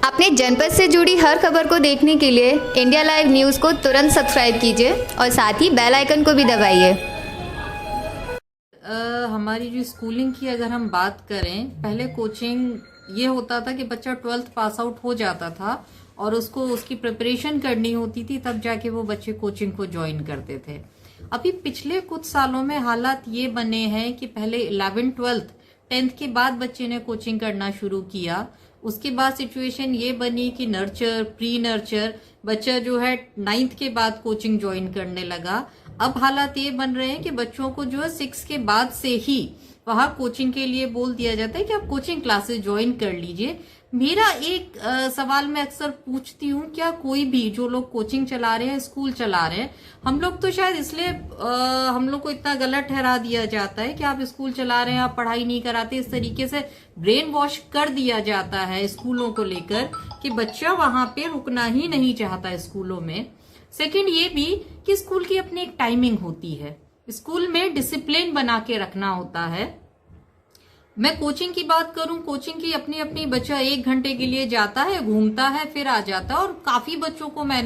अपने जनपद से जुड़ी हर खबर को देखने के लिए इंडिया लाइव न्यूज़ को तुरंत सब्सक्राइब कीजिए और साथ ही बेल आइकन को भी दबाइए। हमारी जो स्कूलिंग की अगर हम बात करें, पहले कोचिंग ये होता था कि बच्चा 12th पास आउट हो जाता था और उसको उसकी प्रिपरेशन करनी होती थी, तब जाके वो बच्चे कोचिंग को ज्वाइन करते थे। अभी पिछले कुछ सालों में हालात ये बने हैं कि पहले 11th 12th 10th के बाद बच्चे ने कोचिंग करना शुरू किया। उसके बाद सिचुएशन ये बनी कि नर्चर, प्री नर्चर, बच्चा जो है 9th के बाद कोचिंग ज्वाइन करने लगा। अब हालात ये बन रहे हैं कि बच्चों को जो है 6 के बाद से ही वहां कोचिंग के लिए बोल दिया जाता है कि आप कोचिंग क्लासेस ज्वाइन कर लीजिए। मेरा एक सवाल मैं अक्सर पूछती हूँ, क्या कोई भी जो लोग कोचिंग चला रहे हैं, स्कूल चला रहे हैं, हम लोग तो शायद इसलिए हम लोग को इतना गलत ठहरा दिया जाता है कि आप स्कूल चला रहे हैं, आप पढ़ाई नहीं कराते, इस तरीके से ब्रेन वॉश कर दिया जाता है स्कूलों को लेकर कि बच्चा वहां पे रुकना ही नहीं चाहता स्कूलों में। सेकंड ये भी कि स्कूल की अपनी एक टाइमिंग होती है, स्कूल में डिसिप्लिन बना के रखना होता है। मैं कोचिंग की बात करूं, कोचिंग की अपनी अपनी बच्चा 1 घंटे के लिए जाता है, घूमता है, फिर आ जाता है। और काफी बच्चों को मैं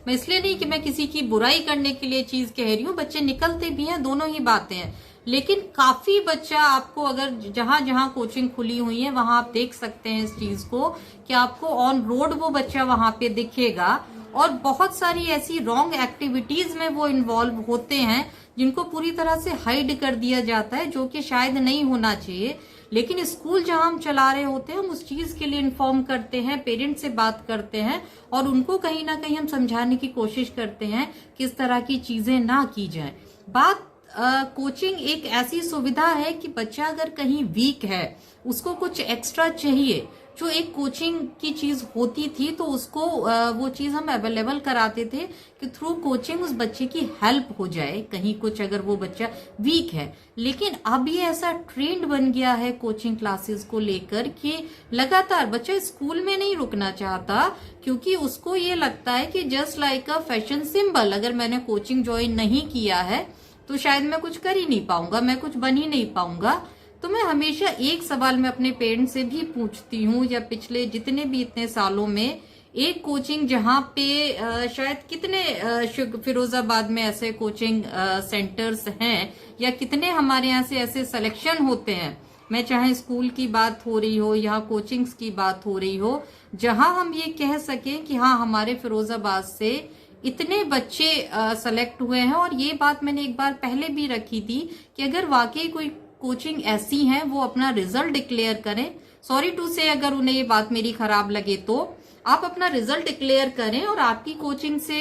इसलिए नहीं कि मैं किसी की बुराई करने के लिए चीज कह रही हूँ, बच्चे निकलते भी हैं, दोनों ही बातें हैं। लेकिन काफी बच्चा आपको अगर जहां जहां कोचिंग खुली हुई है वहां आप देख सकते हैं इस चीज को कि आपको ऑन रोड वो बच्चा वहां पे दिखेगा और बहुत सारी ऐसी रॉन्ग एक्टिविटीज में वो इन्वॉल्व होते हैं जिनको पूरी तरह से हाइड कर दिया जाता है, जो कि शायद नहीं होना चाहिए। लेकिन स्कूल जहां हम चला रहे होते हैं, हम उस चीज के लिए इन्फॉर्म करते हैं, पेरेंट्स से बात करते हैं और उनको कहीं ना कहीं हम समझाने की कोशिश करते हैं किस तरह की चीजें ना की जाए। बात कोचिंग एक ऐसी सुविधा है कि बच्चा अगर कहीं वीक है, उसको कुछ एक्स्ट्रा चाहिए, जो एक कोचिंग की चीज होती थी, तो उसको वो चीज हम अवेलेबल कराते थे कि थ्रू कोचिंग उस बच्चे की हेल्प हो जाए कहीं कुछ अगर वो बच्चा वीक है। लेकिन अब ये ऐसा ट्रेंड बन गया है कोचिंग क्लासेस को लेकर कि लगातार बच्चा स्कूल में नहीं रुकना चाहता, क्योंकि उसको ये लगता है कि just like a fashion symbol, अगर मैंने कोचिंग ज्वाइन नहीं किया है तो शायद मैं कुछ कर ही नहीं पाऊंगा, मैं कुछ बन ही नहीं पाऊंगा। तो मैं हमेशा एक सवाल मैं अपने पेरेंट्स से भी पूछती हूँ, या पिछले जितने भी इतने सालों में एक कोचिंग जहाँ पे शायद कितने फिरोजाबाद में ऐसे कोचिंग सेंटर्स हैं, या कितने हमारे यहाँ से ऐसे सिलेक्शन होते हैं, मैं चाहे स्कूल की बात हो रही हो या कोचिंग्स की बात हो रही हो, जहां हम ये कह सकें कि हाँ हमारे फिरोजाबाद से इतने बच्चे सेलेक्ट हुए हैं। और ये बात मैंने एक बार पहले भी रखी थी कि अगर वाकई कोई कोचिंग ऐसी है वो अपना रिजल्ट डिक्लेयर करें, सॉरी टू से अगर उन्हें ये बात मेरी खराब लगे तो आप अपना रिजल्ट डिक्लेयर करें और आपकी कोचिंग से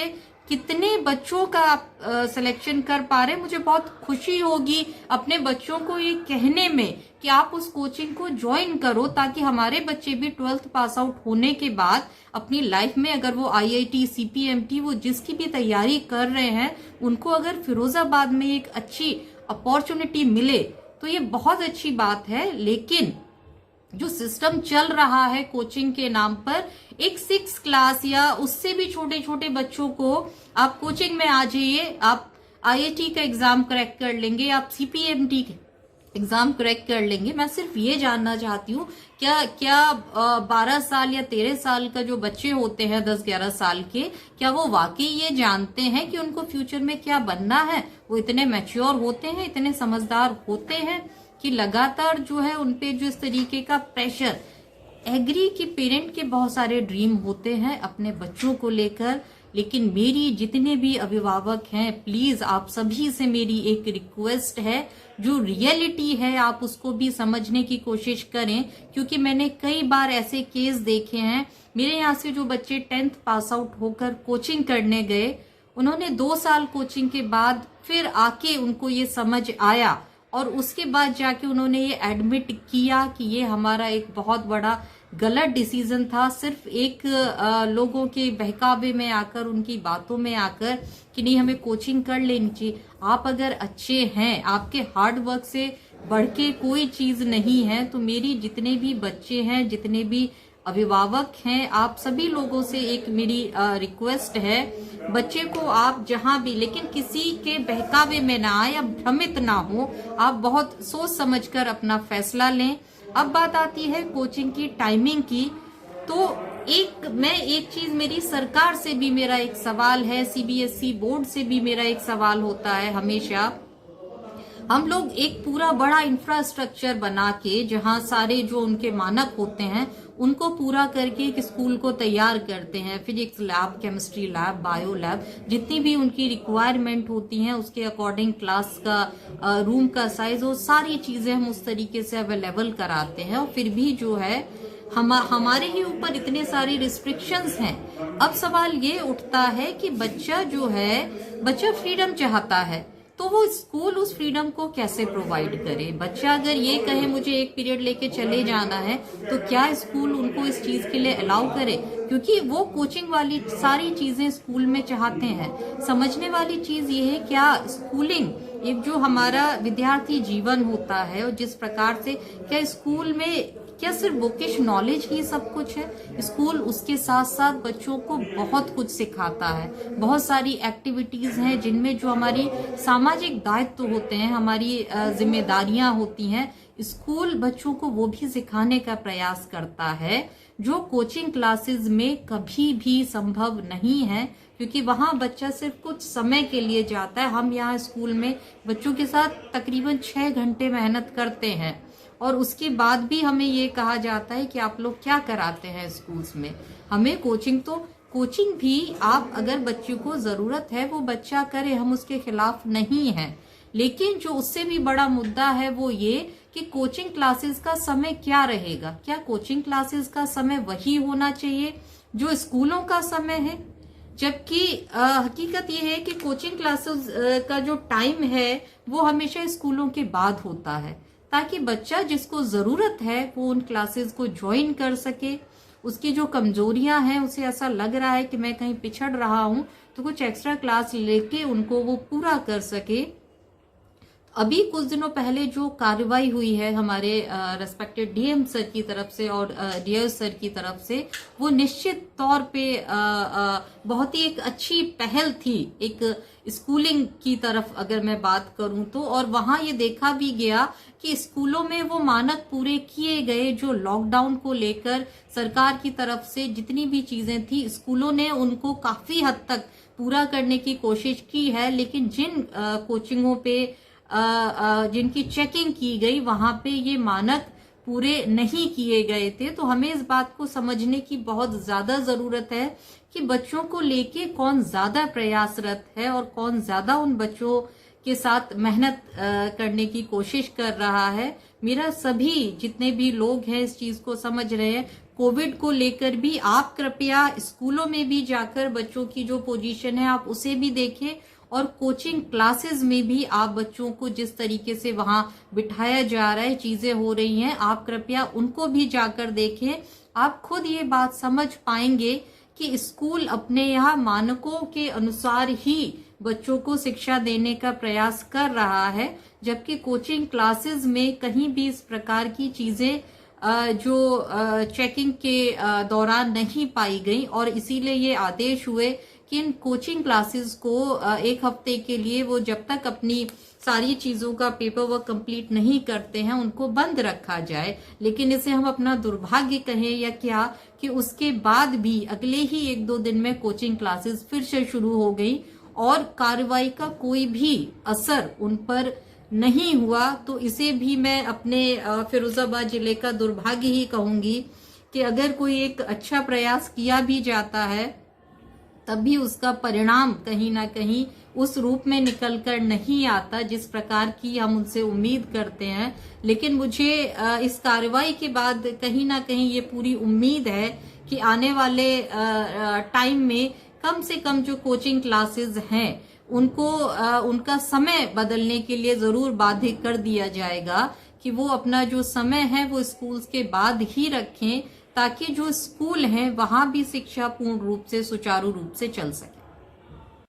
कितने बच्चों का आप सिलेक्शन कर पा रहे हैं। मुझे बहुत खुशी होगी अपने बच्चों को ये कहने में कि आप उस कोचिंग को ज्वाइन करो, ताकि हमारे बच्चे भी 12th पास आउट होने के बाद अपनी लाइफ में अगर वो IIT, CPMT, वो जिसकी भी तैयारी कर रहे हैं, उनको अगर फिरोजाबाद में एक अच्छी अपॉर्चुनिटी मिले तो ये बहुत अच्छी बात है। लेकिन जो सिस्टम चल रहा है कोचिंग के नाम पर, एक 6 क्लास या उससे भी छोटे छोटे बच्चों को आप कोचिंग में आ जाइए, आप IIT का एग्जाम क्रैक कर लेंगे, आप CPMT एग्जाम क्रैक कर लेंगे। मैं सिर्फ ये जानना चाहती हूँ, क्या 12 साल या 13 साल का जो बच्चे होते हैं, 10-11 साल के, क्या वो वाकई ये जानते हैं कि उनको फ्यूचर में क्या बनना है? वो इतने मैच्योर होते हैं, इतने समझदार होते हैं कि लगातार जो है उनपे जो इस तरीके का प्रेशर, एग्री कि पेरेंट के बहुत सारे ड्रीम होते हैं अपने बच्चों को लेकर। लेकिन मेरी जितने भी अभिभावक हैं, प्लीज आप सभी से मेरी एक रिक्वेस्ट है, जो रियलिटी है आप उसको भी समझने की कोशिश करें, क्योंकि मैंने कई बार ऐसे केस देखे हैं। मेरे यहाँ से जो बच्चे 10th पास आउट होकर कोचिंग करने गए, उन्होंने 2 साल कोचिंग के बाद फिर आके उनको ये समझ आया और उसके बाद जाके उन्होंने ये एडमिट किया कि ये हमारा एक बहुत बड़ा गलत डिसीजन था, सिर्फ एक लोगों के बहकावे में आकर, उनकी बातों में आकर कि नहीं हमें कोचिंग कर लेनी चाहिए। आप अगर अच्छे हैं, आपके हार्ड वर्क से बढ़ के कोई चीज नहीं है, तो मेरी जितने भी बच्चे हैं, जितने भी अभिभावक हैं, आप सभी लोगों से एक मेरी रिक्वेस्ट है, बच्चे को आप जहां भी, लेकिन किसी के बहकावे में ना आए या भ्रमित ना हो, आप बहुत सोच समझकर अपना फैसला लें। अब बात आती है कोचिंग की टाइमिंग की, तो एक चीज मेरी सरकार से भी मेरा एक सवाल है, सीबीएसई बोर्ड से भी मेरा एक सवाल होता है हमेशा। हम लोग एक पूरा बड़ा इंफ्रास्ट्रक्चर बना के जहां सारे जो उनके मानक होते हैं उनको पूरा करके एक स्कूल को तैयार करते हैं, physics lab, chemistry lab, bio lab, जितनी भी उनकी रिक्वायरमेंट होती हैं उसके अकॉर्डिंग क्लास का रूम का साइज, वो सारी चीजें हम उस तरीके से अवेलेबल कराते हैं, और फिर भी जो है हमारे ही ऊपर इतने सारे रिस्ट्रिक्शंस हैं। अब सवाल ये उठता है कि बच्चा फ्रीडम चाहता है तो वो स्कूल उस फ्रीडम को कैसे प्रोवाइड करे। बच्चा अगर ये कहे मुझे एक पीरियड लेके चले जाना है तो क्या स्कूल उनको इस चीज के लिए अलाउ करे, क्योंकि वो कोचिंग वाली सारी चीजें स्कूल में चाहते हैं। समझने वाली चीज ये है, क्या स्कूलिंग एक जो हमारा विद्यार्थी जीवन होता है और जिस प्रकार से, क्या स्कूल में क्या सिर्फ बुकिश नॉलेज ही सब कुछ है? स्कूल उसके साथ साथ बच्चों को बहुत कुछ सिखाता है। बहुत सारी एक्टिविटीज हैं जिनमें जो हमारी सामाजिक दायित्व होते हैं, हमारी जिम्मेदारियां होती हैं, स्कूल बच्चों को वो भी सिखाने का प्रयास करता है, जो कोचिंग क्लासेस में कभी भी संभव नहीं है, क्योंकि वहां बच्चा सिर्फ कुछ समय के लिए जाता है। हम यहाँ स्कूल में बच्चों के साथ तकरीबन 6 घंटे मेहनत करते हैं, और उसके बाद भी हमें ये कहा जाता है कि आप लोग क्या कराते हैं स्कूल्स में। हमें कोचिंग भी आप अगर बच्चों को जरूरत है वो बच्चा करे, हम उसके खिलाफ नहीं हैं। लेकिन जो उससे भी बड़ा मुद्दा है वो ये कि कोचिंग क्लासेस का समय क्या रहेगा। क्या कोचिंग क्लासेस का समय वही होना चाहिए जो स्कूलों का समय है? जबकि हकीकत ये है कि कोचिंग क्लासेस का जो टाइम है वो हमेशा स्कूलों के बाद होता है, ताकि बच्चा जिसको जरूरत है वो उन क्लासेस को ज्वाइन कर सके। उसकी जो कमजोरियां हैं, उसे ऐसा लग रहा है कि मैं कहीं पिछड़ रहा हूं, तो कुछ एक्स्ट्रा क्लास लेके उनको वो पूरा कर सके। अभी कुछ दिनों पहले जो कार्रवाई हुई है हमारे रेस्पेक्टेड डीएम सर की तरफ से और डीएस सर की तरफ से, वो निश्चित तौर पे बहुत ही एक अच्छी पहल थी एक स्कूलिंग की तरफ अगर मैं बात करूं तो। और वहां ये देखा भी गया कि स्कूलों में वो मानक पूरे किए गए जो लॉकडाउन को लेकर सरकार की तरफ से जितनी भी चीजें थी, स्कूलों ने उनको काफी हद तक पूरा करने की कोशिश की है। लेकिन जिन कोचिंगों पे जिनकी चेकिंग की गई वहां पे ये मानक पूरे नहीं किए गए थे। तो हमें इस बात को समझने की बहुत ज्यादा जरूरत है कि बच्चों को लेके कौन ज्यादा प्रयासरत है और कौन ज्यादा उन बच्चों के साथ मेहनत करने की कोशिश कर रहा है। मेरा सभी जितने भी लोग हैं इस चीज को समझ रहे हैं। कोविड को लेकर भी आप कृपया स्कूलों में भी जाकर बच्चों की जो पोजीशन है आप उसे भी देखें, और कोचिंग क्लासेस में भी आप बच्चों को जिस तरीके से वहां बिठाया जा रहा है, चीजें हो रही हैं, आप कृपया उनको भी जाकर देखें। आप खुद ये बात समझ पाएंगे कि स्कूल अपने यहाँ मानकों के अनुसार ही बच्चों को शिक्षा देने का प्रयास कर रहा है, जबकि कोचिंग क्लासेस में कहीं भी इस प्रकार की चीजें जो चेकिंग के दौरान नहीं पाई गई। और इसीलिए ये आदेश हुए कि इन कोचिंग क्लासेस को एक हफ्ते के लिए वो जब तक अपनी सारी चीजों का पेपर वर्क कंप्लीट नहीं करते हैं उनको बंद रखा जाए। लेकिन इसे हम अपना दुर्भाग्य कहें या क्या कि उसके बाद भी अगले ही 1-2 दिन में कोचिंग क्लासेस फिर से शुरू हो गई और कार्रवाई का कोई भी असर उन पर नहीं हुआ। तो इसे भी मैं अपने फिरोजाबाद जिले का दुर्भाग्य ही कहूंगी कि अगर कोई एक अच्छा प्रयास किया भी जाता है तब भी उसका परिणाम कहीं ना कहीं उस रूप में निकल कर नहीं आता जिस प्रकार की हम उनसे उम्मीद करते हैं। लेकिन मुझे इस कार्रवाई के बाद कहीं ना कहीं ये पूरी उम्मीद है कि आने वाले टाइम में कम से कम जो कोचिंग क्लासेस हैं उनको उनका समय बदलने के लिए जरूर बाध्य कर दिया जाएगा कि वो अपना जो समय है वो स्कूल्स के बाद ही रखें, ताकि जो स्कूल हैं वहां भी शिक्षा पूर्ण रूप से सुचारू रूप से चल सके।